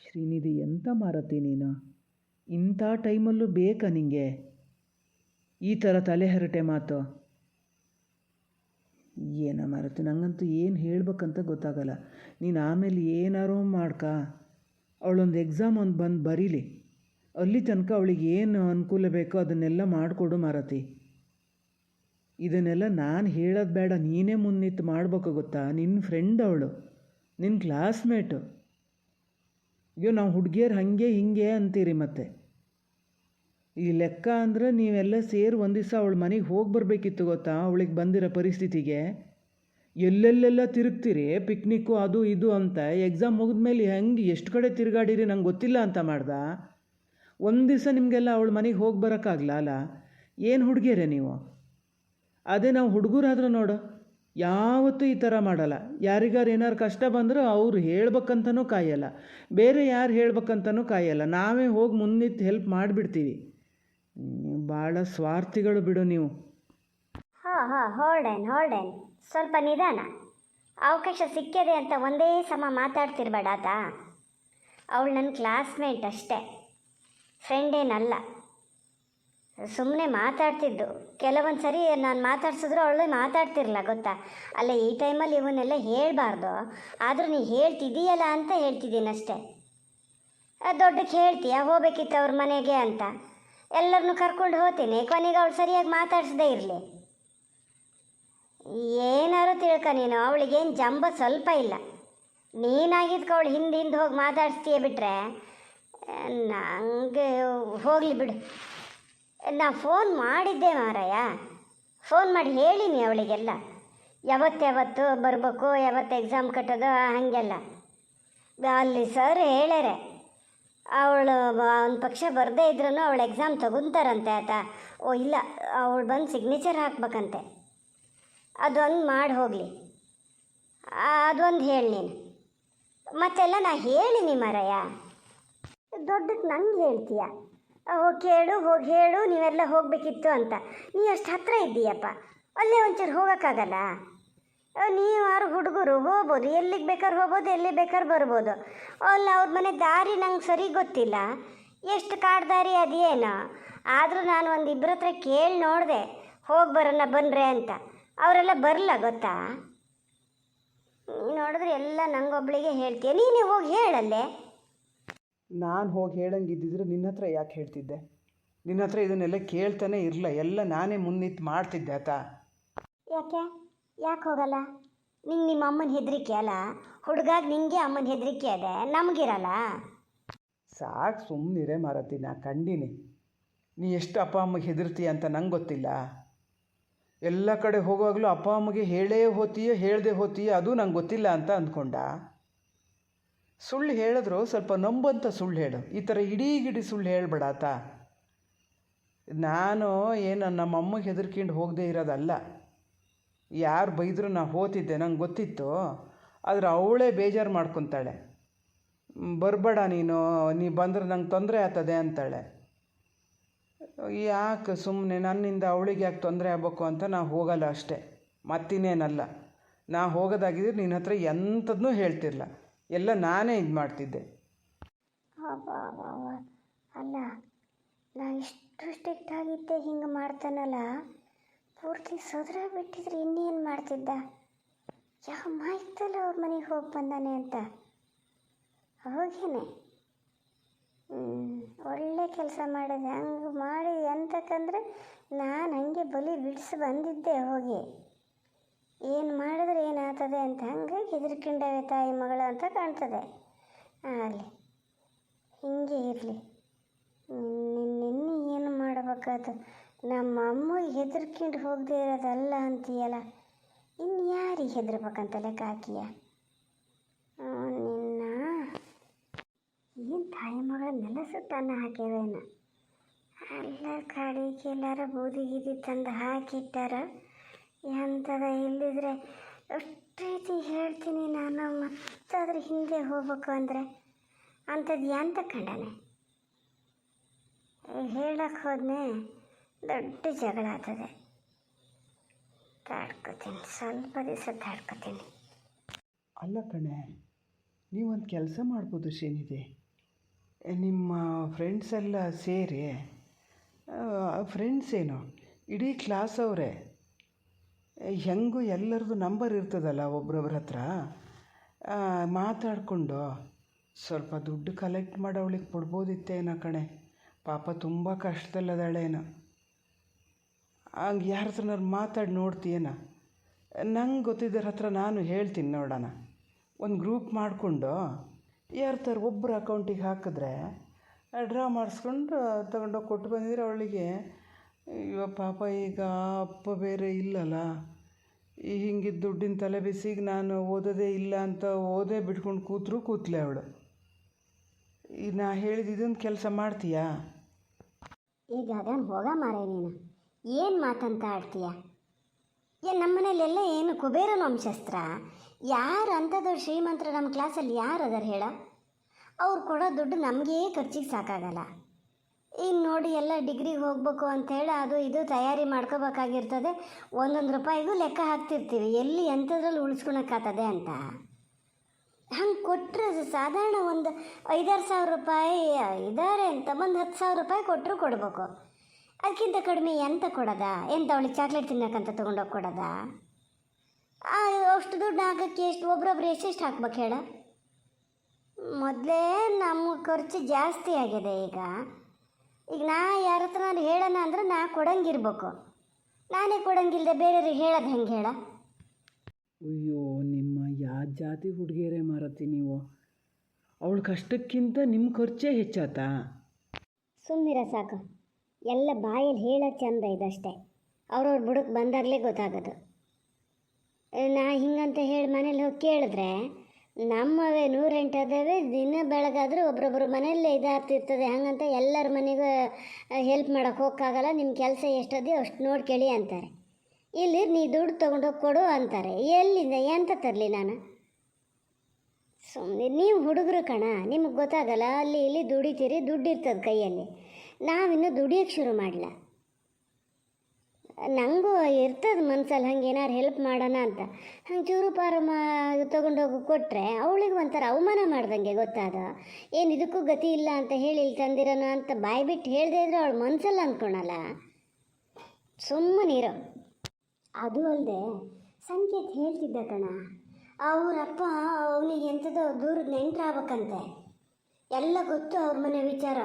ಶ್ರೀನಿಧಿ, ಎಂತ ಮಾರತಿ ನೀನು? ಇಂಥ ಟೈಮಲ್ಲೂ ಬೇಕಾ ನಿಂಗೆ ಈ ಥರ ತಲೆಹರಟೆ ಮಾತು? ಏನ ಮಾರತಿ, ನನಗಂತೂ ಏನು ಹೇಳ್ಬೇಕಂತ ಗೊತ್ತಾಗಲ್ಲ. ನೀನು ಆಮೇಲೆ ಏನಾರು ಮಾಡ್ಕ, ಅವಳೊಂದು ಎಕ್ಸಾಮ್ ಒಂದು ಬಂದು ಬರೀಲಿ, ಅಲ್ಲಿ ತನಕ ಅವಳಿಗೆ ಏನು ಅನುಕೂಲ ಬೇಕೋ ಅದನ್ನೆಲ್ಲ ಮಾಡಿಕೊಡು ಮಾರತಿ. ಇದನ್ನೆಲ್ಲ ನಾನು ಹೇಳೋದು ಬೇಡ, ನೀನೇ ಮುನ್ನಿಟ್ಟು ಮಾಡ್ಬೇಕು ಗೊತ್ತಾ. ನಿನ್ನ ಫ್ರೆಂಡ್ ಅವಳು, ನಿನ್ನ ಕ್ಲಾಸ್ಮೇಟು. ಅಯ್ಯೋ, ನಾವು ಹುಡುಗಿಯರು ಹಾಗೆ ಹಿಂಗೆ ಅಂತೀರಿ. ಮತ್ತೆ ಈ ಲೆಕ್ಕ ಅಂದರೆ ನೀವೆಲ್ಲ ಸೇರಿ ಒಂದು ದಿವಸ ಅವಳ ಮನೆಗೆ ಹೋಗಿ ಬರಬೇಕಿತ್ತು ಗೊತ್ತಾ. ಅವಳಿಗೆ ಬಂದಿರೋ ಪರಿಸ್ಥಿತಿಗೆ ಎಲ್ಲೆಲ್ಲೆಲ್ಲ ತಿರುಗ್ತೀರಿ, ಪಿಕ್ನಿಕ್ಕು ಅದು ಇದು ಅಂತ. ಎಕ್ಸಾಮ್ ಮುಗಿದ್ಮೇಲೆ ಹೆಂಗೆ ಎಷ್ಟು ಕಡೆ ತಿರುಗಾಡಿರಿ ನಂಗೆ ಗೊತ್ತಿಲ್ಲ ಅಂತ ಮಾಡ್ದ. ಒಂದು ದಿವಸ ನಿಮಗೆಲ್ಲ ಅವಳ ಮನೆಗೆ ಹೋಗಿ ಬರೋಕ್ಕಾಗಲ್ಲ ಅಲ್ಲ? ಏನು ಹುಡುಗಿಯರೇ ನೀವು? ಅದೇ ನಾವು ಹುಡುಗರಾದ್ರೆ ನೋಡು, ಯಾವತ್ತೂ ಈ ಥರ ಮಾಡಲ್ಲ. ಯಾರಿಗಾರು ಏನಾರು ಕಷ್ಟ ಬಂದರೂ ಅವ್ರು ಹೇಳ್ಬೇಕಂತನೂ ಕಾಯಲ್ಲ, ಬೇರೆ ಯಾರು ಹೇಳ್ಬೇಕಂತನೂ ಕಾಯಲ್ಲ, ನಾವೇ ಹೋಗಿ ಮುನ್ನಿಟ್ಟು ಹೆಲ್ಪ್ ಮಾಡಿಬಿಡ್ತೀವಿ. ಭಾಳ ಸ್ವಾರ್ಥಿಗಳು ಬಿಡು ನೀವು. ಹೋಲ್ಡೇನ್ ಸ್ವಲ್ಪ ನಿಧಾನ. ಅವಕಾಶ ಸಿಕ್ಕಿದೆ ಅಂತ ಒಂದೇ ಸಮ ಮಾತಾಡ್ತಿರ್ಬೇಡ ಆತ. ಅವಳು ನನ್ನ ಕ್ಲಾಸ್ಮೇಟ್ ಅಷ್ಟೇ, ಫ್ರೆಂಡ್ ಏನಲ್ಲ. ಸುಮ್ಮನೆ ಮಾತಾಡ್ತಿದ್ದು. ಕೆಲವೊಂದು ಸರಿ ನಾನು ಮಾತಾಡ್ಸಿದ್ರು ಅವಳು ಮಾತಾಡ್ತಿರಲ್ಲ ಗೊತ್ತಾ. ಅಲ್ಲ, ಈ ಟೈಮಲ್ಲಿ ಇವನ್ನೆಲ್ಲ ಹೇಳಬಾರ್ದು, ಆದರೂ ನೀ ಹೇಳ್ತಿದ್ದೀಯಲ್ಲ ಅಂತ ಹೇಳ್ತಿದ್ದೀನಿ ಅಷ್ಟೇ. ದೊಡ್ಡಕ್ಕೆ ಹೇಳ್ತೀಯ ಹೋಗ್ಬೇಕಿತ್ತು ಅವ್ರ ಮನೆಗೆ ಅಂತ. ಎಲ್ಲರನ್ನೂ ಕರ್ಕೊಂಡು ಹೋಗ್ತೀನಿ, ಕೊನೆಗೆ ಅವಳು ಸರಿಯಾಗಿ ಮಾತಾಡ್ಸದೇ ಇರಲಿ. ಏನಾರು ತಿಳ್ಕ ನೀನು, ಅವಳಿಗೇನು ಜಂಬ ಸ್ವಲ್ಪ ಇಲ್ಲ. ನೀನಾಗಿದ್ಕ ಅವಳು ಹಿಂದೆ ಹೋಗಿ ಮಾತಾಡಿಸ್ತೀಯ ಬಿಟ್ರೆ ನನಗೆ ಹೋಗಲಿ ಬಿಡು. ನಾ ಫೋನ್ ಮಾಡಿದ್ದೆ ಮಾರಾಯ, ಫೋನ್ ಮಾಡಿ ಹೇಳೀನಿ ಅವಳಿಗೆಲ್ಲ, ಯಾವತ್ತು ಬರಬೇಕು, ಯಾವತ್ತು ಎಕ್ಸಾಮ್ ಕಟ್ಟೋದು ಹಾಗೆಲ್ಲ. ಅಲ್ಲಿ ಸರ್ ಹೇಳ್ಯಾರೆ, ಅವಳು ಒಂದು ಪಕ್ಷ ಬರದೇ ಇದ್ರೂ ಅವಳು ಎಕ್ಸಾಮ್ ತಗೊತಾರಂತೆ ಆತ. ಓ ಇಲ್ಲ, ಅವಳು ಬಂದು ಸಿಗ್ನೇಚರ್ ಹಾಕ್ಬೇಕಂತೆ. ಅದೊಂದು ಮಾಡಿ ಹೋಗಲಿ, ಅದೊಂದು ಹೇಳಿ ನೀನು. ಮತ್ತೆಲ್ಲ ನಾ ಹೇಳಿನಿ ಮಾರಾಯ. ದೊಡ್ಡಕ್ಕೆ ನಂಗೆ ಹೇಳ್ತೀಯ, ಹೋಗಿ ಹೇಳು ನೀವೆಲ್ಲ ಹೋಗಬೇಕಿತ್ತು ಅಂತ. ನೀ ಅಷ್ಟು ಹತ್ತಿರ ಇದ್ದೀಯಪ್ಪ, ಅಲ್ಲೇ ಒಂಚೂರು ಹೋಗೋಕ್ಕಾಗಲ್ಲ? ನೀವು ಯಾರು ಹುಡುಗರು ಹೋಗ್ಬೋದು, ಎಲ್ಲಿಗೆ ಬೇಕಾದ್ರೆ ಹೋಗ್ಬೋದು, ಎಲ್ಲಿ ಬೇಕಾದ್ರೆ ಬರ್ಬೋದು. ಅಲ್ಲಿ ಅವ್ರ ಮನೆ ದಾರಿ ನಂಗೆ ಸರಿ ಗೊತ್ತಿಲ್ಲ, ಎಷ್ಟು ಕಾಡು ದಾರಿ ಅದೇನೋ. ಆದರೂ ನಾನು ಒಂದು ಇಬ್ಬರ ಹತ್ರ ಕೇಳಿ ನೋಡಿದೆ, ಹೋಗಿ ಬರೋಣ ಬನ್ರೆ ಅಂತ. ಅವರೆಲ್ಲ ಬರಲ್ಲ ಗೊತ್ತಾ. ನೋಡಿದ್ರೆ ಎಲ್ಲ ನಂಗೊಬ್ಳಿಗೆ ಹೇಳ್ತೀಯ, ನೀನೇ ಹೋಗಿ ಹೇಳಲ್ಲೇ. ನಾನು ಹೋಗಿ ಹೇಳಂಗಿದ್ದಿದ್ರೆ ನಿನ್ನ ಹತ್ರ ಯಾಕೆ ಹೇಳ್ತಿದ್ದೆ? ನಿನ್ನ ಹತ್ರ ಇದನ್ನೆಲ್ಲ ಕೇಳ್ತಾನೆ ಇರಲ್ಲ, ಎಲ್ಲ ನಾನೇ ಮುನ್ನಿಟ್ಟು ಮಾಡ್ತಿದ್ದೆ ಆತ. ಯಾಕೆ ಹೋಗಲ್ಲ? ನಿಮ್ಮ ಅಮ್ಮನ ಹೆದರಿಕೆ ಅಲ್ಲ, ಹುಡುಗಾಗ ನಿಂಗೆ ಅಮ್ಮನ ಹೆದರಿಕೆ ಅದೇ, ನಮಗಿರಲ್ಲ. ಸಾಕು ಸುಮ್ಮನಿರೇ ಮಾರತಿ, ನಾ ಕಂಡೀನಿ ನೀ ಎಷ್ಟು ಅಪ್ಪ ಅಮ್ಮಗೆ ಹೆದರ್ತೀಯ ಅಂತ ನಂಗೆ ಗೊತ್ತಿಲ್ಲ. ಎಲ್ಲ ಕಡೆ ಹೋಗುವಾಗಲೂ ಅಪ್ಪ ಅಮ್ಮಗೆ ಹೇಳೇ ಹೋತೀಯ, ಹೇಳ್ದೆ ಹೋತೀಯ, ಅದು ನಂಗೆ ಗೊತ್ತಿಲ್ಲ ಅಂತ ಅಂದ್ಕೊಂಡ. ಸುಳ್ಳು ಹೇಳಿದ್ರು ಸ್ವಲ್ಪ ನಂಬಂತ ಸುಳ್ಳು ಹೇಳು, ಈ ಥರ ಇಡೀ ಸುಳ್ಳು ಹೇಳ್ಬೇಡ ಆತ. ನಾನು ಏನು ನಮ್ಮ ಅಮ್ಮಗೆ ಹೆದರ್ಕೊಂಡು ಹೋಗದೆ ಇರೋದಲ್ಲ. ಯಾರು ಬೈದರೂ ನಾ ಹೋತಿದ್ದೆ, ನಂಗೆ ಗೊತ್ತಿತ್ತು. ಆದರೆ ಅವಳೇ ಬೇಜಾರು ಮಾಡ್ಕೊತಾಳೆ, ಬರಬೇಡ ನೀ ಬಂದರೆ ನಂಗೆ ತೊಂದರೆ ಆಗ್ತದೆ ಅಂತಾಳೆ. ಯಾಕೆ ಸುಮ್ಮನೆ ನನ್ನಿಂದ ಅವಳಿಗೆ ಯಾಕೆ ತೊಂದರೆ ಆಗ್ಬೇಕು ಅಂತ ನಾ ಹೋಗಲ್ಲ ಅಷ್ಟೇ, ಮತ್ತಿನ್ನೇನಲ್ಲ. ನಾ ಹೋಗೋದಾಗಿದ್ರೆ ನಿನ್ನ ಹತ್ರ ಎಂಥದನ್ನೂ ಹೇಳ್ತಿರಲ್ಲ, ಎಲ್ಲ ನಾನೇ ಇದು ಮಾಡ್ತಿದ್ದೆ. ಅಲ್ಲ, ನಾ ಇಷ್ಟು ಸ್ಟ್ರಿಕ್ಟ್ ಆಗಿದ್ದೆ, ಹಿಂಗೆ ಮಾಡ್ತಾನಲ್ಲ, ಪೂರ್ತಿ ಸೋದರ ಬಿಟ್ಟಿದ್ರೆ ಇನ್ನೇನು ಮಾಡ್ತಿದ್ದ? ಯಾವ ಮಾಹಿತಲ್ಲ ಅವ್ರ ಮನೆಗೆ ಹೋಗಿ ಬಂದಾನೆ ಅಂತ. ಹೋಗೇನೆ ಒಳ್ಳೆ ಕೆಲಸ ಮಾಡಿದೆ. ಹಂಗೆ ಮಾಡಿ ಅಂತಕ್ಕಂದ್ರೆ ನಾನು ಹಂಗೆ ಬಲಿ ಬಿಡಿಸಿ ಬಂದಿದ್ದೆ. ಹೋಗಿ ಏನು ಮಾಡಿದ್ರೆ ಏನಾಗ್ತದೆ ಅಂತ ಹಂಗಾಗಿ ಹೆದರ್ಕೊಂಡವೆ ತಾಯಿ ಮಗಳು ಅಂತ ಕಾಣ್ತದೆ. ಆಗಲಿ, ಹಿಂಗೆ ಇರಲಿ. ನಿನ್ನೆ ಏನು ಮಾಡಬೇಕಾದ? ನಮ್ಮ ಅಮ್ಮಗೆ ಹೆದರ್ಕೊಂಡು ಹೋಗದೆ ಇರೋದಲ್ಲ ಅಂತೀಯಲ್ಲ, ಇನ್ನು ಯಾರಿಗೆ ಹೆದರ್ಬೇಕಂತ ಲೆಕ್ಕ ಹಾಕಿಯ? ನಿನ್ನ ಏನು ತಾಯಿ ಮಗಳನ್ನೆಲ್ಲ ಸುಟ್ಟನ್ನ ಹಾಕ್ಯವೇನು? ಎಲ್ಲ ಕಾಡಿಗೆ ಎಲ್ಲಾರ ಬೂದಿ ಗೀದಿ ತಂದು ಹಾಕಿಟ್ಟಾರ ಎಂಥದ. ಇಲ್ಲಿದ್ರೆ ಅಷ್ಟು ರೀತಿ ಹೇಳ್ತೀನಿ ನಾನು, ಮತ್ತಾದ್ರೆ ಹಿಂದೆ ಹೋಗ್ಬೇಕು ಅಂದರೆ ಅಂಥದ್ದು ಎಂತ ಕಂಡನೆ? ಹೇಳಕ್ಕೆ ಹೋದ್ನೆ ದೊಡ್ಡ ಜಗಳ ಆಗ್ತದೆ. ತಾಡ್ಕೋತೀನಿ, ಸ್ವಲ್ಪ ದಿವಸ ತಾಡ್ಕೋತೀನಿ. ಅಲ್ಲ ಕಣೆ, ನೀವೊಂದು ಕೆಲಸ ಮಾಡ್ಬೋದು ಶ್ರೀನಿಧಿ. ನಿಮ್ಮ ಫ್ರೆಂಡ್ಸ್ ಎಲ್ಲ ಸೇರಿ ಫ್ರೆಂಡ್ಸ್ ಏನು ಇಡೀ ಕ್ಲಾಸ್ ಅವರೇ ಹೆಂಗೂ ಎಲ್ಲರದ್ದು ನಂಬರ್ ಇರ್ತದಲ್ಲ ಒಬ್ರೊಬ್ರ ಹತ್ರ ಮಾತಾಡಿಕೊಂಡು ಸ್ವಲ್ಪ ದುಡ್ಡು ಕಲೆಕ್ಟ್ ಮಾಡಿ ಅವಳಿಗೆ ಕೊಡ್ಬೋದಿತ್ತೇನೋ ಕಣೆ. ಪಾಪ ತುಂಬ ಕಷ್ಟದಲ್ಲದಾಳೇನೋ. ಹಂಗೆ ಯಾರ ಹತ್ರನಾರು ಮಾತಾಡಿ ನೋಡ್ತೀಯೇನ? ನಂಗೆ ಗೊತ್ತಿದ್ದರ ಹತ್ರ ನಾನು ಹೇಳ್ತೀನಿ ನೋಡೋಣ. ಒಂದು ಗ್ರೂಪ್ ಮಾಡಿಕೊಂಡು ಯಾರ ಒಬ್ಬರು ಅಕೌಂಟಿಗೆ ಹಾಕಿದ್ರೆ ಡ್ರಾ ಮಾಡಿಸ್ಕೊಂಡು ತಗೊಂಡೋಗಿ ಕೊಟ್ಟು ಬಂದಿದ್ರೆ ಅವಳಿಗೆ ಇವಾಗ ಪಾಪ ಈಗ ಅಪ್ಪ ಬೇರೆ ಇಲ್ಲಲ್ಲ, ಈ ಹಿಂಗಿದ್ದು ದುಡ್ಡಿನ ತಲೆ ಬಿಸಿಗೆ ನಾನು ಓದೋದೇ ಇಲ್ಲ ಅಂತ ಓದೇ ಬಿಟ್ಕೊಂಡು ಕೂತ್ಲೆ ಅವಳು. ಈಗ ನಾ ಹೇಳಿದ ಇದೊಂದು ಕೆಲಸ ಮಾಡ್ತೀಯಾ? ಈಗ ಅದನ್ನು ಹೋಗ ಮಾರೇ ನೀನು ಏನು ಮಾತಂತ ಆಡ್ತೀಯ? ಏನು ನಮ್ಮ ಮನೇಲೆಲ್ಲ ಏನು ಕುಬೇರನ ವಂಶಸ್ತ್ರ? ಯಾರು ಅಂಥದವ್ರು ಶ್ರೀಮಂತರು ನಮ್ಮ ಕ್ಲಾಸಲ್ಲಿ ಯಾರು ಅದಾರ ಹೇಳ? ಅವ್ರು ಕೊಡೋ ದುಡ್ಡು ನಮಗೇ ಖರ್ಚಿಗೆ ಸಾಕಾಗಲ್ಲ. ಇನ್ನು ನೋಡಿ ಎಲ್ಲ ಡಿಗ್ರಿಗೆ ಹೋಗ್ಬೇಕು ಅಂಥೇಳಿ ಅದು ಇದು ತಯಾರಿ ಮಾಡ್ಕೋಬೇಕಾಗಿರ್ತದೆ. ಒಂದೊಂದು ರೂಪಾಯಿಗೂ ಲೆಕ್ಕ ಹಾಕ್ತಿರ್ತೀವಿ, ಎಲ್ಲಿ ಎಂಥದ್ರಲ್ಲಿ ಉಳಿಸ್ಕೊಳಕ್ಕಾಗ್ತದೆ ಅಂತ. ಹಂಗೆ ಕೊಟ್ಟರೆ ಸಾಧಾರಣ ಒಂದು 5-6 ಸಾವಿರ ರೂಪಾಯಿ ಇದ್ದಾರೆ ಅಂತ ಒಂದು 10,000 ರೂಪಾಯಿ ಕೊಟ್ಟರು ಕೊಡ್ಬೇಕು. ಅದಕ್ಕಿಂತ ಕಡಿಮೆ ಎಂತ ಕೊಡೋದ? ಎಂತ ಅವಳಿಗೆ ಚಾಕ್ಲೇಟ್ ತಿನ್ನೋಕ್ಕಂತ ತೊಗೊಂಡೋಗಿ ಕೊಡೋದ? ಅಷ್ಟು ದುಡ್ಡು ಹಾಕೋಕ್ಕೆ ಒಬ್ರೊಬ್ರು ಎಷ್ಟೆಷ್ಟು ಹಾಕ್ಬೇಕು ಹೇಳ? ಮೊದಲೇ ನಮ್ಮ ಖರ್ಚು ಜಾಸ್ತಿ ಆಗಿದೆ. ಈಗ ನಾ ಯಾರ ಹತ್ರ ನಾನು ಹೇಳೋಣ ಅಂದ್ರೆ ನಾ ಕೊಡಂಗಿರ್ಬೇಕು. ನಾನೇ ಕೊಡಂಗಿಲ್ಲದೆ ಬೇರೆಯವ್ರಿಗೆ ಹೇಳೋದು ಹೆಂಗೆ ಹೇಳ? ಅಯ್ಯೋ, ನಿಮ್ಮ ಯಾವ ಜಾತಿ ಹುಡುಗಿಯರೇ ಮಾರತಿ ನೀವು? ಅವಳ ಕಷ್ಟಕ್ಕಿಂತ ನಿಮ್ಮ ಖರ್ಚೇ ಹೆಚ್ಚಾತಾ? ಸುಮ್ಮನಿರ ಸಾಕು. ಎಲ್ಲ ಬಾಯಲ್ಲಿ ಹೇಳೋಕ್ಕೆ ಚಂದ ಇದಷ್ಟೇ, ಅವ್ರವ್ರ ಬುಡಕ್ಕೆ ಬಂದಾಗಲೇ ಗೊತ್ತಾಗೋದು. ನಾ ಹಿಂಗಂತ ಹೇಳಿ ಮನೇಲಿ ಹೋಗಿ ಕೇಳಿದ್ರೆ ನಮ್ಮವೇ 108 ಅದಾವೆ. ದಿನ ಬೆಳಗಾದರೂ ಒಬ್ರೊಬ್ರು ಮನೆಯಲ್ಲೇ ಇದಾಗ್ತಿರ್ತದೆ. ಹಂಗಂತ ಎಲ್ಲರ ಮನೆಗೂ ಹೆಲ್ಪ್ ಮಾಡೋಕ್ಕೆ ಹೋಗೋಕ್ಕಾಗಲ್ಲ. ನಿಮ್ಮ ಕೆಲಸ ಎಷ್ಟದೇ ಅಷ್ಟು ನೋಡಿ ಕೇಳಿ ಅಂತಾರೆ. ಇಲ್ಲಿ ನೀ ದುಡ್ಡು ತೊಗೊಂಡೋಗಿ ಕೊಡು ಅಂತಾರೆ. ಎಲ್ಲಿಂದ ಎಂತ ತರಲಿ ನಾನು? ಸುಮ್ಮನೆ ನೀವು ಹುಡುಗರು ಕಣ, ನಿಮಗೆ ಗೊತ್ತಾಗಲ್ಲ. ಅಲ್ಲಿ ಇಲ್ಲಿ ದುಡಿತೀರಿ, ದುಡ್ಡು ಇರ್ತದೆ ಕೈಯಲ್ಲಿ. ನಾವಿನ್ನೂ ದುಡಿಯೋಕ್ಕೆ ಶುರು ಮಾಡಲ್ಲ. ನನಗೂ ಇರ್ತದೆ ಮನ್ಸಲ್ಲಿ ಹಂಗೆ ಏನಾರು ಹೆಲ್ಪ್ ಮಾಡೋಣ ಅಂತ. ಹಂಗೆ ಚೂರು ಪಾರು ತೊಗೊಂಡೋಗಿ ಕೊಟ್ಟರೆ ಅವಳಿಗೆ ಒಂಥರ ಅವಮಾನ ಮಾಡ್ದಂಗೆ ಗೊತ್ತಾದ. ಏನು ಇದಕ್ಕೂ ಗತಿ ಇಲ್ಲ ಅಂತ ಹೇಳಿ ಇಲ್ಲಿ ತಂದಿರೋಣ ಅಂತ ಬಾಯಿ ಬಿಟ್ಟು ಹೇಳದೇ ಇದ್ರೆ ಅವಳು ಮನಸ್ಸಲ್ಲಿ ಅಂದ್ಕೊಳಲ್ಲ. ಸುಮ್ಮನಿರೋ. ಅದು ಅಲ್ಲದೆ ಸಂಕೇತ್ ಹೇಳ್ತಿದ್ದ ಕಣ, ಅವರಪ್ಪ ಅವನಿಗೆ ಎಂಥದೋ ದೂರದ ನೆಂಟ್ರಾಗಬೇಕಂತೆ. ಎಲ್ಲ ಗೊತ್ತು ಅವ್ರ ಮನೆ ವಿಚಾರ.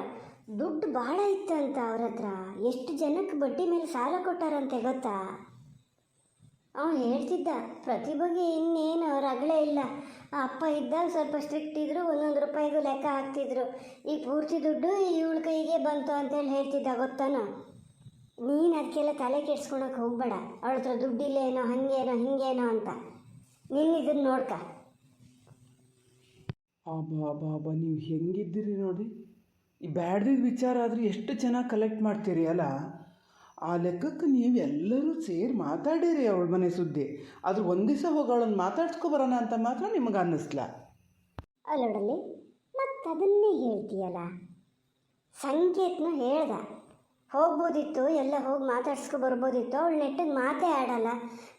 ದುಡ್ಡು ಭಾಳ ಇತ್ತಂತ ಅವ್ರ ಹತ್ರ. ಎಷ್ಟು ಜನಕ್ಕೆ ಬಡ್ಡಿ ಮೇಲೆ ಸಾಲ ಕೊಟ್ಟಾರಂತೆ ಗೊತ್ತಾ? ಅವನು ಹೇಳ್ತಿದ್ದ. ಪ್ರತಿಭೆಗೆ ಇನ್ನೇನು ಅವ್ರ ಅಗಳೇ ಇಲ್ಲ. ಆ ಅಪ್ಪ ಇದ್ದಾಗ ಸ್ವಲ್ಪ ಸ್ಟ್ರಿಕ್ಟ್ ಇದ್ದರು, 1 ರೂಪಾಯಿಗೂ ಲೆಕ್ಕ ಹಾಕ್ತಿದ್ರು. ಈ ಪೂರ್ತಿ ದುಡ್ಡು ಇವಳ ಕೈಗೆ ಬಂತು ಅಂತೇಳಿ ಹೇಳ್ತಿದ್ದ ಗೊತ್ತಾನ? ನೀನು ಅದಕ್ಕೆಲ್ಲ ತಲೆ ಕೆಡ್ಸ್ಕೊಳಕ್ಕೆ ಹೋಗ್ಬೇಡ. ಅವಳ ಹತ್ರ ದುಡ್ಡಿಲ್ಲೇನೋ ಹಾಗೇನೋ ಹಿಂಗೇನೋ ಅಂತ. ನಿನ್ನಿದನ್ನು ನೋಡ್ಕ. ಅಬ್ಬಾ ನೀವು ಹೆಂಗಿದ್ದೀರಿ ನೋಡಿ. ಈ ಬ್ಯಾಡ್ದಿದ್ದ ವಿಚಾರ ಆದರೆ ಎಷ್ಟು ಚೆನ್ನಾಗಿ ಕಲೆಕ್ಟ್ ಮಾಡ್ತೀರಿ ಅಲ್ಲ. ಆ ಲೆಕ್ಕಕ್ಕೆ ನೀವು ಎಲ್ಲರೂ ಸೇರಿ ಮಾತಾಡಿರಿ ಅವಳ ಮನೆ ಸುದ್ದಿ. ಆದ್ರೆ ಒಂದು ದಿವಸ ಹೋಗಿ ಅವಳನ್ನು ಮಾತಾಡ್ಸ್ಕೊಬರೋಣ ಅಂತ ಮಾತ್ರ ನಿಮಗೆ ಅನ್ನಿಸ್ಲ ಅಲ್ಲೋಡಲ್ಲಿ ಮತ್ತು ಅದನ್ನೇ ಹೇಳ್ತೀಯಲ್ಲ. ಸಂಕೇತ್ನು ಹೇಳ್ದ ಹೋಗ್ಬೋದಿತ್ತು, ಎಲ್ಲ ಹೋಗಿ ಮಾತಾಡ್ಸ್ಕೊಬರ್ಬೋದಿತ್ತು. ಅವಳು ನೆಟ್ಟಿಗೆ ಮಾತೇ ಆಡಲ್ಲ.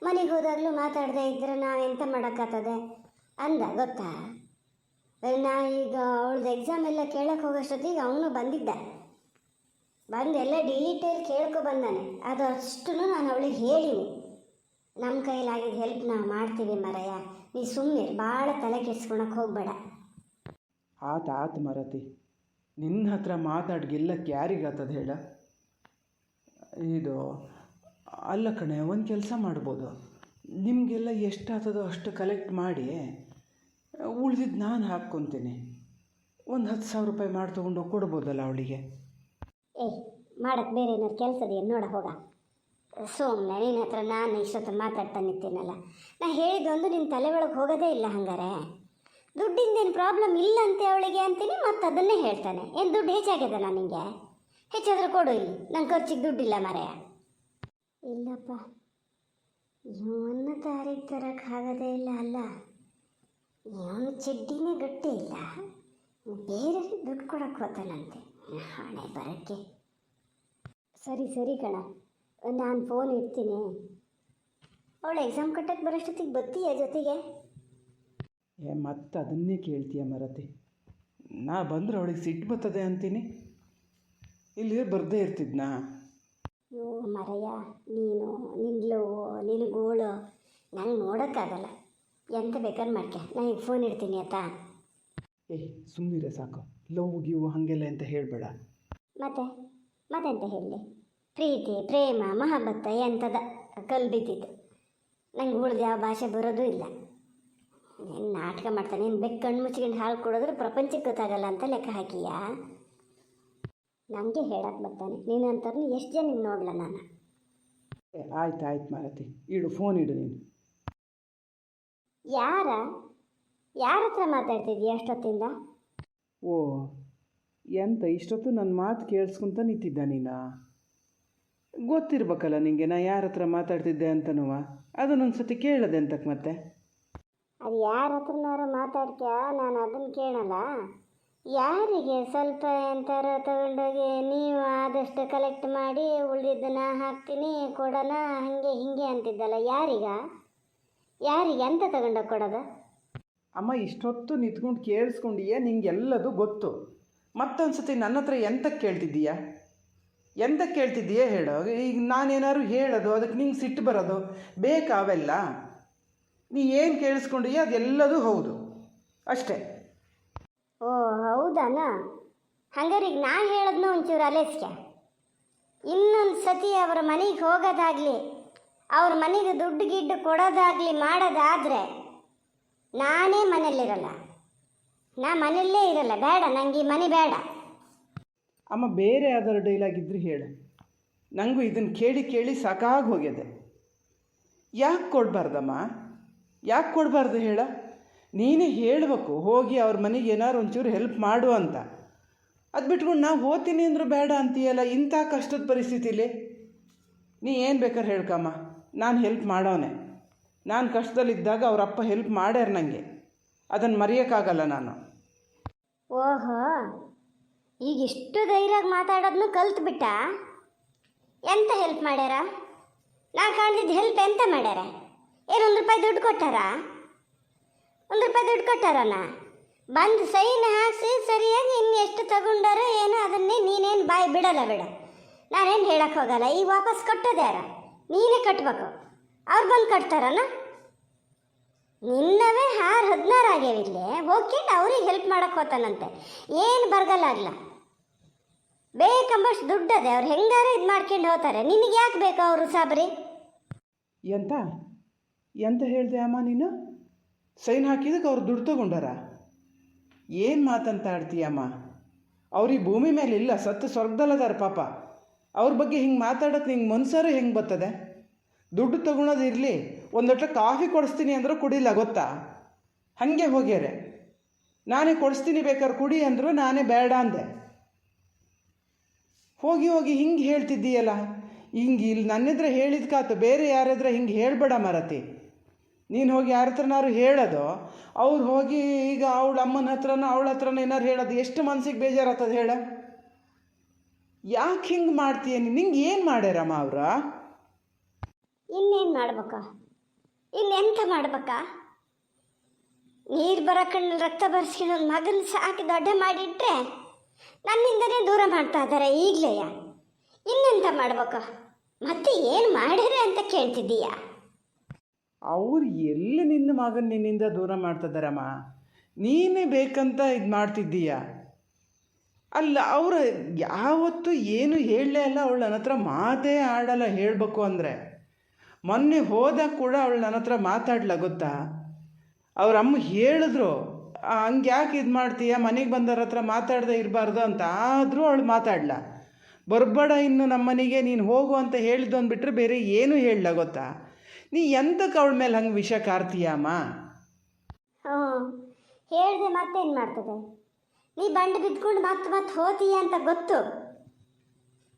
ಮನೆಗೆ ಹೋದಾಗಲೂ ಮಾತಾಡದೆ ಇದ್ದರೆ ನಾವೆಂತ ಮಾಡೋಕ್ಕಾಗ್ತದೆ ಅಂದ ಗೊತ್ತಾ? ನಾ ಈಗ ಅವಳದು ಎಕ್ಸಾಮ್ ಎಲ್ಲ ಕೇಳಕ್ಕೆ ಹೋಗೋಷ್ಟೊತ್ತಿಗೆ ಅವನು ಬಂದಿದ್ದ. ಬಂದು ಎಲ್ಲ ಡೀಟೇಲ್ ಕೇಳ್ಕೊ ಬಂದಾನೆ. ಅದು ಅಷ್ಟು ನಾನು ಅವಳಿಗೆ ಹೇಳೀನಿ. ನಮ್ಮ ಕೈಲಾಗಿದ್ದು ಹೆಲ್ಪ್ ನಾವು ಮಾಡ್ತೀವಿ ಮರಯ್ಯ, ನೀ ಸುಮ್ಮನೆ ಭಾಳ ತಲೆ ಕೆಡ್ಸ್ಕೊಳಕ್ಕೆ ಹೋಗಬೇಡ. ಆತು ಮರತಿ, ನಿನ್ನ ಹತ್ರ ಮಾತಾಡಿ ಗೆಲ್ಲಕ್ಕೆ ಯಾರಿಗಾತದ ಹೇಳ? ಇದು ಅಲ್ಲ ಕಣೆ, ಒಂದು ಕೆಲಸ ಮಾಡ್ಬೋದು. ನಿಮಗೆಲ್ಲ ಎಷ್ಟಾಗ್ತದೋ ಅಷ್ಟು ಕಲೆಕ್ಟ್ ಮಾಡಿ ಉಳ್ದಿದ್ದು ನಾನು ಹಾಕ್ಕೊತೀನಿ. ಒಂದು 10,000 ರೂಪಾಯಿ ಮಾಡಿ ತೊಗೊಂಡೋಗಿ ಕೊಡ್ಬೋದಲ್ಲ ಅವಳಿಗೆ? ಮಾಡಕ್ಕೆ ಬೇರೆ ಏನಾದ್ರು ಕೆಲಸದೇನು ನೋಡ ಹೋಗ. ಸುಮ್ಮನೆ ನಿನ್ನ ಹತ್ರ ನಾನು ಇಷ್ಟೊತ್ತು ಮಾತಾಡ್ತಾ ನಿಂತೀನಲ್ಲ. ನಾ ಹೇಳಿದ್ದೊಂದು ನಿನ್ನ ತಲೆ ಒಳಗೆ ಹೋಗೋದೇ ಇಲ್ಲ. ಹಂಗಾರೆ ದುಡ್ಡಿಂದೇನು ಪ್ರಾಬ್ಲಮ್ ಇಲ್ಲ ಅಂತೆ ಅವಳಿಗೆ ಅಂತೀನಿ, ಮತ್ತು ಅದನ್ನೇ ಹೇಳ್ತಾನೆ. ಏನು ದುಡ್ಡು ಹೆಚ್ಚಾಗಿದೆ ನಿನಗೆ? ಹೆಚ್ಚಾದ್ರೆ ಕೊಡು, ಇಲ್ಲಿ ನಂಗೆ ಖರ್ಚಿಗೆ ದುಡ್ಡಿಲ್ಲ ಮಾರಾಯ. ಇಲ್ಲಪ್ಪ, ಇವನ್ನ ತಾರೀಖು ತರಕ್ಕೆ ಆಗೋದೇ ಇಲ್ಲ. ಅಲ್ಲ, ಇವನು ಚಡ್ಡಿನೇ ಗಟ್ಟಿ ಇಲ್ಲ, ಬೇರೆ ದುಡ್ಡು ಕೊಡಕ್ಕೆ ಹೋಗ್ತಾನಂತೆ. ಹಣೆ ಬರೋಕ್ಕೆ. ಸರಿ ಕಣ, ನಾನು ಫೋನ್ ಇಡ್ತೀನಿ. ಅವಳು ಎಕ್ಸಾಮ್ ಕಟ್ಟಕ್ಕೆ ಬರೋಷ್ಟೊತ್ತಿಗೆ ಬರ್ತೀಯ ಜೊತೆಗೆ? ಮತ್ತೆ ಅದನ್ನೇ ಕೇಳ್ತೀಯ ಮರತಿ? ನಾ ಬಂದರೆ ಅವಳಿಗೆ ಸಿಟ್ಟು ಬರ್ತದೆ ಅಂತೀನಿ, ಇಲ್ಲಿ ಬರದೇ ಇರ್ತಿದ್ನಾ? ಅಯ್ಯೋ ಮರಯ್ಯ, ನಿನ್ಲು ನಿನಗೋಳು ನನಗೆ ನೋಡೋಕ್ಕಾಗಲ್ಲ. ಎಂತ ಬೇಕಾದ್ರೆ ಮಾಡ್ಕೆ, ನನಗೆ ಫೋನ್ ಇಡ್ತೀನಿ ಆಯ್ತಾ? ಸುಮ್ಮನಿರೆ ಸಾಕು, ಲವ್ ಗಿವ್ ಹಾಗೆಲ್ಲ ಅಂತ ಹೇಳಬೇಡ. ಮತ್ತೆಂತ ಹೇಳಲಿ? ಪ್ರೀತಿ, ಪ್ರೇಮ, ಮಹಾಬತ್ತ ಎಂಥದ ಕಲ್ಬಿದ್ದಿದ್ದು. ನಂಗೆ ಉಳ್ದು ಯಾವ ಭಾಷೆ ಬರೋದು ಇಲ್ಲ. ನೀನು ನಾಟಕ ಮಾಡ್ತಾನೆ, ನೀನು ಬೆಕ್ಕು ಕಣ್ಣು ಮುಚ್ಕೊಂಡು ಹಾಲು ಕೊಡೋದ್ರೆ ಪ್ರಪಂಚಕ್ಕೆ ಗೊತ್ತಾಗಲ್ಲ ಅಂತ ಲೆಕ್ಕ ಹಾಕಿಯಾ? ನನಗೆ ಹೇಳಕ್ಕೆ ಬರ್ತಾನೆ ನೀನು ಅಂತಾರು ಎಷ್ಟು ಜನ ನೋಡಲ ನಾನು. ಆಯ್ತು ಮಾರತಿ, ಇಡು ಫೋನ್ ಇಡು ನೀನು. ಯಾರ ಹತ್ರ ಮಾತಾಡ್ತಿದ್ದೀಯ ಅಷ್ಟೊತ್ತಿಂದ? ಓ ಎಂತ ಇಷ್ಟೊತ್ತು ನನ್ನ ಮಾತು ಕೇಳಿಸ್ಕೊಂತ ನಿಂತಿದ್ದ ನೀನು? ಗೊತ್ತಿರ್ಬೇಕಲ್ಲ ನಿಂಗೆ ನಾ ಯಾರ ಹತ್ರ ಮಾತಾಡ್ತಿದ್ದೆ ಅಂತನೂ. ಅದನ್ನೊಂದು ಸತಿ ಕೇಳದೆ ಅಂತಕ್ಕೆ ಮತ್ತೆ? ಅದು ಯಾರ ಹತ್ರನಾರು ಮಾತಾಡ್ತೀಯ, ನಾನು ಅದನ್ನು ಕೇಳಲ್ಲ. ಯಾರಿಗೆ ಸ್ವಲ್ಪ ಎಂತಾರು ತಗೊಂಡೋಗಿ ನೀವು ಆದಷ್ಟು ಕಲೆಕ್ಟ್ ಮಾಡಿ ಉಳಿದಿದ್ದನ್ನ ಹಾಕ್ತೀನಿ ಕೊಡೋಣ ಹಾಗೆ ಹಿಂಗೆ ಅಂತಿದ್ದಲ್ಲ, ಯಾರಿಗೆ ಅಂತ ತಗೊಂಡೋಗಿ ಕೊಡೋದು? ಅಮ್ಮ ಇಷ್ಟೊತ್ತು ನಿಂತ್ಕೊಂಡು ಕೇಳಿಸ್ಕೊಂಡಿಯೇ, ನಿಂಗೆಲ್ಲದು ಗೊತ್ತು. ಮತ್ತೊಂದು ಸತಿ ನನ್ನ ಹತ್ರ ಎಂತಕ್ಕೆ ಕೇಳ್ತಿದ್ದೀಯಾ ಹೇಳೋ? ಈಗ ನಾನೇನಾದ್ರು ಹೇಳೋದು ಅದಕ್ಕೆ ನಿಂಗೆ ಸಿಟ್ಟು ಬರೋದು ಬೇಕಾ? ಅವೆಲ್ಲ ನೀ ಏನು ಕೇಳಿಸ್ಕೊಂಡಿಯೇ ಅದೆಲ್ಲದೂ ಹೌದು ಅಷ್ಟೇ. ಓ ಹೌದಾನ? ಹಂಗಾರೆ ಈಗ ನಾ ಹೇಳೋದನ್ನ ಒಂಚೂರು ಅಲೆಸ್ಕೆ. ಇನ್ನೊಂದು ಸತಿ ಅವರ ಮನೆಗೆ ಹೋಗೋದಾಗಲಿ, ಅವ್ರ ಮನೆಗೆ ದುಡ್ಡು ಗಿಡ್ಡು ಕೊಡೋದಾಗಲಿ ಮಾಡೋದಾದರೆ ನಾನೇ ಮನೇಲಿರಲ್ಲ. ನಾ ಮನೆಯಲ್ಲೇ ಇರಲ್ಲ. ಬೇಡ, ನನಗೆ ಈ ಮನೆ ಬೇಡ. ಅಮ್ಮ ಬೇರೆ ಯಾವ್ದಾದ್ರು ಡೈಲಾಗ್ ಇದ್ರೆ ಹೇಳು. ನನಗೂ ಇದನ್ನು ಕೇಳಿ ಸಾಕಾಗಿ ಹೋಗಿದೆ. ಯಾಕೆ ಕೊಡಬಾರ್ದು ಹೇಳ? ನೀನೇ ಹೇಳಬೇಕು, ಹೋಗಿ ಅವ್ರ ಮನೆಗೆ ಏನಾರು ಒಂಚೂರು ಹೆಲ್ಪ್ ಮಾಡು ಅಂತ. ಅದು ಬಿಟ್ಕೊಂಡು ನಾವು ಹೋಗ್ತೀನಿ ಅಂದರೂ ಬೇಡ ಅಂತೀಯಲ್ಲ ಇಂಥ ಕಷ್ಟದ ಪರಿಸ್ಥಿತಿಲಿ. ನೀ ಏನು ಬೇಕಾದ್ರೆ ಹೇಳ್ಕಮ್ಮ, ನಾನು ಹೆಲ್ಪ್ ಮಾಡೋನೆ. ನಾನು ಕಷ್ಟದಲ್ಲಿದ್ದಾಗ ಅವ್ರ ಅಪ್ಪ ಹೆಲ್ಪ್ ಮಾಡ್ಯಾರ ನನಗೆ, ಅದನ್ನು ಮರೆಯೋಕ್ಕಾಗಲ್ಲ ನಾನು. ಓಹೋ, ಈಗ ಇಷ್ಟು ಧೈರ್ಯವಾಗಿ ಮಾತಾಡೋದನ್ನು ಕಲ್ತ್ಬಿಟ್ಟ? ಎಂತ ಹೆಲ್ಪ್ ಮಾಡ್ಯಾರ? ನಾ ಕಾಣ್ದಿದ್ದು ಹೆಲ್ಪ್ ಎಂತ ಮಾಡ್ಯಾರ? ಏನು ₹1 ದುಡ್ಡು ಕೊಟ್ಟಾರ? ₹1 ದುಡ್ಡು ಕೊಟ್ಟಾರನ? ಬಂದು ಸೈನ್ ಹಾಕಿಸಿ ಸರಿಯಾಗಿ ಇನ್ನು ಎಷ್ಟು ತಗೊಂಡಾರೋ ಏನೋ ಅದನ್ನೇ ನೀನೇನು ಬಾಯಿ ಬಿಡಲ್ಲ ಬಿಡ. ನಾನೇನು ಹೇಳಕ್ಕೆ ಹೋಗಲ್ಲ. ಈಗ ವಾಪಸ್ ಕಟ್ಟೋದ್ಯಾರ? ನೀನೇ ಕಟ್ಟಬೇಕು. ಅವ್ರು ಬಂದು ಕಟ್ತಾರನ? ನಿನ್ನವೇ 16 ಆಗ್ಯಾವಿಲ್ಲೇ ಹೋಗ್ಕೊಂಡು ಅವ್ರಿಗೆ ಹೆಲ್ಪ್ ಮಾಡಕ್ಕೆ ಹೋತಾನಂತೆ. ಏನು ಬರಗಲ್ಲಾಗಲ್ಲ. ಬೇಕಂಬಷ್ಟು ದುಡ್ಡದೆ, ಅವ್ರು ಹೆಂಗಾರ ಇದು ಮಾಡ್ಕೊಂಡು ಹೋಗ್ತಾರೆ. ನಿನಗೆ ಯಾಕೆ ಬೇಕು ಅವರು ಸಾಬ್ರಿ? ಎಂತ ಹೇಳಿದೆ ಅಮ್ಮ ನೀನು? ಸೈನ್ ಹಾಕಿದಕ್ಕೆ ಅವ್ರು ದುಡ್ಡು ತೊಗೊಂಡಾರ? ಏನು ಮಾತಂತ ಆಡ್ತೀಯಮ್ಮ? ಅವ್ರಿಗೆ ಭೂಮಿ ಮೇಲೆ ಇಲ್ಲ, ಸತ್ತು ಸ್ವರ್ಗದಲ್ಲದಾರ ಪಾಪ. ಅವ್ರ ಬಗ್ಗೆ ಹಿಂಗೆ ಮಾತಾಡೋಕ್ಕೆ ನಿಂಗೆ ಮನ್ಸಾರು ಹೆಂಗೆ ಬರ್ತದೆ? ದುಡ್ಡು ತೊಗೊಳೋದು ಇರಲಿ, ಒಂದು ಲೋಟ ಕಾಫಿ ಕೊಡಿಸ್ತೀನಿ ಅಂದರೂ ಕುಡಿಲ್ಲ ಗೊತ್ತಾ? ಹಾಗೆ ಹೋಗ್ಯಾರೆ. ನಾನೇ ಕೊಡಿಸ್ತೀನಿ ಬೇಕಾದ್ರೆ ಕುಡಿ ಅಂದರು, ನಾನೇ ಬೇಡ ಅಂದೆ. ಹೋಗಿ ಹಿಂಗೆ ಹೇಳ್ತಿದ್ದೀಯಲ್ಲ. ಹಿಂಗೆ ಇಲ್ಲಿ ನನ್ನೆದ್ರೆ ಹೇಳಿದ್ಕಾತು, ಬೇರೆ ಯಾರಾದ್ರೆ ಹಿಂಗೆ ಹೇಳಬೇಡ ಮಾರತಿ. ನೀನು ಹೋಗಿ ಯಾರ ಹತ್ರನಾರು ಹೇಳೋದು, ಅವ್ರು ಹೋಗಿ ಈಗ ಅವಳ ಅಮ್ಮನ ಹತ್ರನೋ ಅವಳ ಹತ್ರನೋ ಏನಾರು ಹೇಳೋದು ಎಷ್ಟು ಮನ್ಸಿಗೆ ಬೇಜಾರಾಗ್ತದೆ ಹೇಳ? ಯಾಕೆ ಹಿಂಗೆ ಮಾಡ್ತೀಯ? ನಿಂಗೆ ಏನು ಮಾಡ್ಯಾರಮ್ಮ ಅವ್ರ? ಇನ್ನೇನು ಮಾಡ್ಬೇಕಾ? ಇನ್ನೆಂತ ಮಾಡ್ಬೇಕಾ? ನೀರು ಬರೋ ಕಣ್ಣಲ್ಲಿ ರಕ್ತ ಬರ್ಸ್ಕೊಂಡು ಒಂದು ಮಗನ ಸಾಕಿ ದೊಡ್ಡ ಮಾಡಿಟ್ರೆ ನನ್ನಿಂದನೇ ದೂರ ಮಾಡ್ತಾ ಇದ್ದಾರೆ ಈಗಲೇ. ಇನ್ನೆಂತ ಮಾಡ್ಬೇಕಾ? ಮತ್ತೆ ಏನು ಮಾಡ್ಯಾರೆ ಅಂತ ಕೇಳ್ತಿದ್ದೀಯಾ? ಅವ್ರು ಎಲ್ಲಿ ನಿನ್ನ ಮಗನ ನಿನ್ನಿಂದ ದೂರ ಮಾಡ್ತಿದ್ದಾರಮ್ಮ? ನೀನೇ ಬೇಕಂತ ಇದು ಮಾಡ್ತಿದ್ದೀಯ ಅಲ್ಲ. ಅವರು ಯಾವತ್ತೂ ಏನು ಹೇಳಲೇ ಅಲ್ಲ. ಅವಳು ನನ್ನ ಹತ್ರ ಮಾತೇ ಆಡಲ್ಲ ಹೇಳಬೇಕು ಅಂದರೆ. ಮೊನ್ನೆ ಹೋದಾಗ ಕೂಡ ಅವಳು ನನ್ನ ಹತ್ರ ಮಾತಾಡಲ್ಲ ಗೊತ್ತಾ? ಅವ್ರ ಅಮ್ಮ ಹೇಳಿದ್ರು, ಹಂಗೆ ಯಾಕೆ ಇದು ಮಾಡ್ತೀಯ, ಮನೆಗೆ ಬಂದವ್ರ ಹತ್ರ ಮಾತಾಡದೆ ಇರಬಾರ್ದು ಅಂತ. ಆದರೂ ಅವಳು ಮಾತಾಡಲ್ಲ. ಬರಬೇಡ ಇನ್ನು ನಮ್ಮ ಮನೆಗೆ, ನೀನು ಹೋಗು ಅಂತ ಹೇಳಿದ್ದು ಅಂದ್ಬಿಟ್ರೆ ಬೇರೆ ಏನೂ ಹೇಳಲ್ಲ ಗೊತ್ತಾ? ನೀ ಎಂತಕ್ಕೆ ಅವಳ ಮೇಲೆ ಹಂಗೆ ವಿಷ ಕಾರ್ತೀಯಮ್ಮ? ಹೇಳಿದೆ ಮತ್ತೇನು ಮಾಡ್ತದೆ? ನೀ ಬಂಡು ಬಿದ್ಕೊಂಡು ಮತ್ತೆ ಹೋತೀಯ ಅಂತ ಗೊತ್ತು.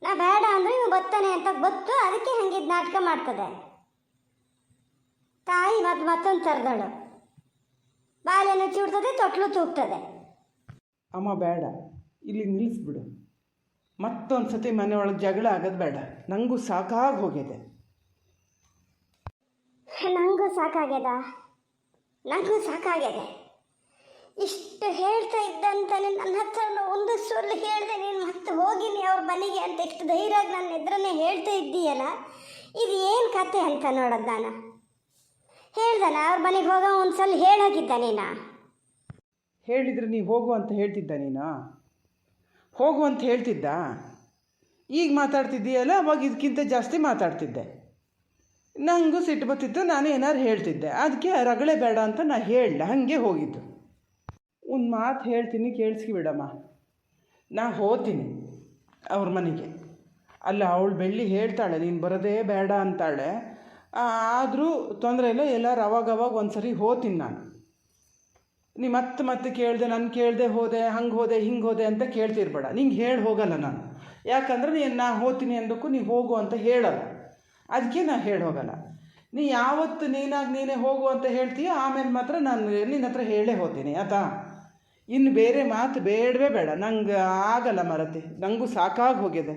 ನಾ ಬೇಡ ಅಂದರೆ ನೀವು ಬರ್ತಾನೆ ಅಂತ ಗೊತ್ತು. ಅದಕ್ಕೆ ಹಂಗಿದ್ದು ನಾಟಕ ಮಾಡ್ತದೆ. ತಾಯಿ ಮತ್ತೊಂದು ಥರದಳು. ಬಾಲೆನೂ ಚೂಡ್ತದೆ, ತೊಟ್ಲು ತೂಗ್ತದೆ. ಅಮ್ಮ ಬೇಡ, ಇಲ್ಲಿ ನಿಲ್ಲಿಸ್ಬಿಡು. ಮತ್ತೊಂದು ಸತಿ ಮನೆಯೊಳಗೆ ಜಗಳ ಆಗೋದು ಬೇಡ. ನನಗೂ ಸಾಕಾಗಿ ಹೋಗಿದೆ. ನನಗೂ ಸಾಕಾಗ್ಯದ. ಇಷ್ಟು ಹೇಳ್ತಾ ಇದ್ದಂತಾನೆ ನನ್ನ ಹತ್ರ ಒಂದು ಸುಳ್ಳು ಹೇಳಿದೆ, ನೀನು ಮತ್ತೆ ಹೋಗಿನಿ ಅವ್ರ ಮನೆಗೆ ಅಂತ ಎಷ್ಟು ಧೈರ್ಯವಾಗಿ ನನ್ನ ಎದುರನ್ನೇ ಹೇಳ್ತಾ ಇದ್ದೀಯಲ್ಲ, ಇದು ಏನು ಕತೆ ಅಂತ ನೋಡೋದು ನಾನು. ಹೇಳ್ದಲ್ಲ ಅವ್ರ ಮನೆಗೆ ಹೋಗೋ ಒಂದು ಸಲ ಹೇಳೋಗಿದ್ದ ನೀನು. ಹೇಳಿದರೆ ನೀವು ಹೋಗು ಅಂತ ಹೇಳ್ತಿದ್ದ ನೀನು? ಹೋಗು ಅಂತ ಹೇಳ್ತಿದ್ದ? ಈಗ ಮಾತಾಡ್ತಿದ್ದೀಯಲ್ಲ, ಅವಾಗ ಇದಕ್ಕಿಂತ ಜಾಸ್ತಿ ಮಾತಾಡ್ತಿದ್ದೆ. ನನಗೂ ಸಿಟ್ಟು ಬರ್ತಿತ್ತು, ನಾನು ಏನಾರು ಹೇಳ್ತಿದ್ದೆ, ಅದಕ್ಕೆ ರಗಳೆ ಬೇಡ ಅಂತ ನಾನು ಹೇಳಲ್ಲ, ಹಾಗೆ ಹೋಗಿದ್ದು. ಒಂದು ಮಾತು ಹೇಳ್ತೀನಿ ಕೇಳಿಸ್ಕಿಬಿಡಮ್ಮ, ನಾ ಹೋಗ್ತೀನಿ ಅವ್ರ ಮನೆಗೆ. ಅಲ್ಲ, ಅವಳು ಬೆಳ್ಳಿ ಹೇಳ್ತಾಳೆ ನೀನು ಬರೋದೇ ಬೇಡ ಅಂತಾಳೆ, ಆದರೂ ತೊಂದರೆ ಇಲ್ಲ, ಎಲ್ಲರೂ ಅವಾಗವಾಗ ಒಂದು ಸರಿ ಹೋಗ್ತೀನಿ ನಾನು. ನೀ ಮತ್ತೆ ಕೇಳಿದೆ, ನಾನು ಕೇಳಿದೆ ಹೋದೆ, ಹಂಗೆ ಹೋದೆ ಹಿಂಗೆ ಹೋದೆ ಅಂತ ಕೇಳ್ತಿರ್ಬೇಡ. ನಿಂಗೆ ಹೇಳಿ ಹೋಗಲ್ಲ ನಾನು, ಯಾಕಂದರೆ ನಾ ಹೋಗ್ತೀನಿ ಅಂದಕ್ಕೂ ನೀವು ಹೋಗು ಅಂತ ಹೇಳಲ್ಲ, ಅದಕ್ಕೆ ನಾನು ಹೇಳಿ ಹೋಗಲ್ಲ. ನೀ ಯಾವತ್ತು ನೀನಾಗಿ ನೀನೇ ಹೋಗು ಅಂತ ಹೇಳ್ತೀಯ, ಆಮೇಲೆ ಮಾತ್ರ ನಾನು ನಿನ್ನ ಹತ್ರ ಹೇಳೇ ಹೋಗ್ತೀನಿ ಆತಾ. ಇನ್ನು ಬೇರೆ ಮಾತು ಬೇಡವೇ ಬೇಡ, ನಂಗೆ ಆಗಲ್ಲ ಮರತಿ, ನನಗೂ ಸಾಕಾಗಿ ಹೋಗಿದೆ.